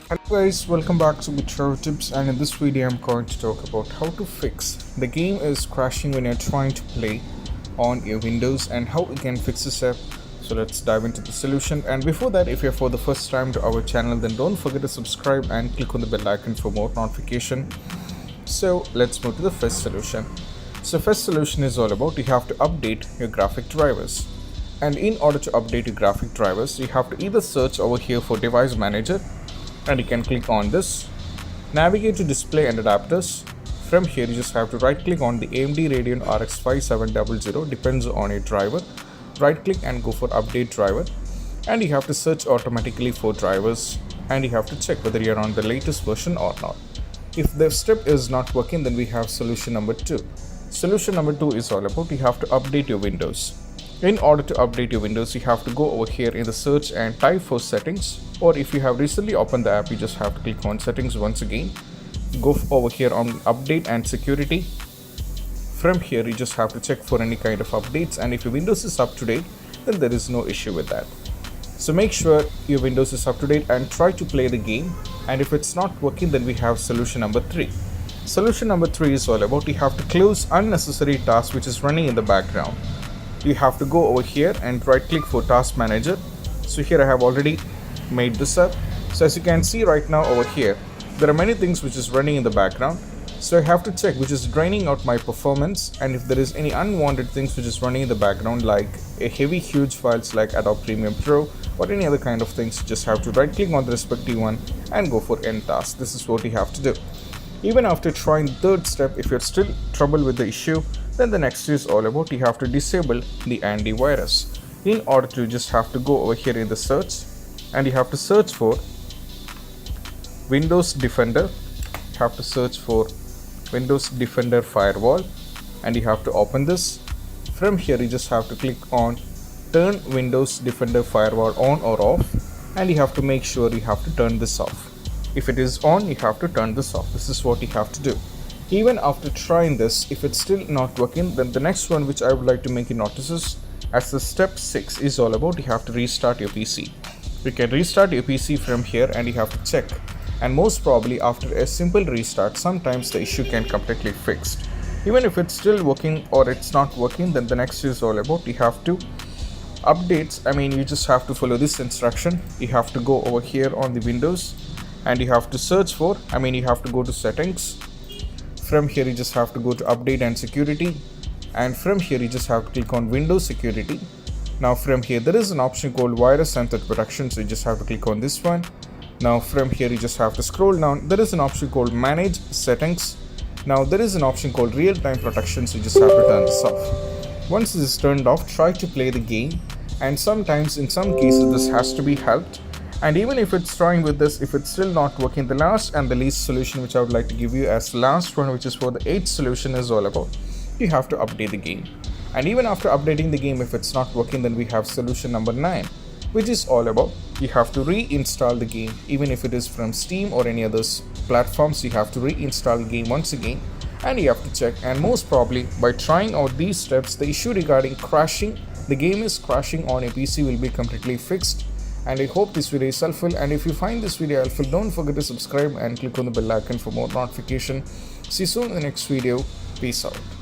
Hello guys, welcome back to Guitar Tips, and in this video I'm going to talk about how to fix the game is crashing when you're trying to play on your Windows and how you can fix this up. So let's dive into the solution. And before that, if you're for the first time to our channel, then don't forget to subscribe and click on the bell icon for more notification. So let's move to the first solution. So first solution is all about you have to update your graphic drivers. And in order to update your graphic drivers, you have to either search over here for device manager, and you can click on this, navigate to display and adapters. From here you just have to right click on the AMD Radeon RX 5700, depends on your driver, right click and go for update driver, and you have to search automatically for drivers and you have to check whether you're on the latest version or not. If the step is not working, then we have solution number 2. Solution number 2 is all about you have to update your Windows. In order to update your Windows, you have to go over here in the search and type for settings, or if you have recently opened the app, you just have to click on settings once again. Go over here on update and security. From here you just have to check for any kind of updates, and if your Windows is up to date, then there is no issue with that. So make sure your Windows is up to date and try to play the game, and if it's not working, then we have solution number 3. Solution number 3 is all about you have to close unnecessary tasks which is running in the background. You have to go over here and right click for task manager. So here I have already made this up. So as you can see right now over here, there are many things which is running in the background. So I have to check which is draining out my performance, and if there is any unwanted things which is running in the background like a heavy huge files like Adobe Premiere Pro or any other kind of things, you just have to right click on the respective one and go for end task. This is what you have to do. Even after trying the third step, if you're still trouble with the issue, then the next is all about you have to disable the antivirus. In order to just have to go over here in the search and you have to search for Windows Defender. You have to search for Windows Defender Firewall and you have to open this. From here you just have to click on turn Windows Defender Firewall on or off, and you have to make sure you have to turn this off. If it is on, you have to turn this off. This is what you have to do. Even after trying this, if it's still not working, then the next one which I would like to make you notice is as the step 6 is all about you have to restart your PC. You can restart your PC from here and you have to check, and most probably after a simple restart, sometimes the issue can completely fixed. Even if it's still working or it's not working, then the next is all about you have to updates. You just have to follow this instruction. You have to go over here on the Windows and you have to search for, you have to go to settings. From here you just have to go to update and security, and from here you just have to click on Windows security. Now from here there is an option called virus and threat protection, so you just have to click on this one. Now from here you just have to scroll down. There is an option called manage settings. Now there is an option called real-time protection, so you just have to turn this off. Once this is turned off, try to play the game, and sometimes in some cases this has to be helped. And even if it's trying with this, if it's still not working, the last and the least solution which I would like to give you as last one, which is for the 8th solution, is all about you have to update the game. And even after updating the game, if it's not working, then we have solution number 9, which is all about you have to reinstall the game. Even if it is from Steam or any other platforms, you have to reinstall the game once again and you have to check, and most probably by trying out these steps, the issue regarding crashing, the game is crashing on a PC, will be completely fixed. And I hope this video is helpful, and if you find this video helpful, don't forget to subscribe and click on the bell icon for more notification. See you soon in the next video. Peace out.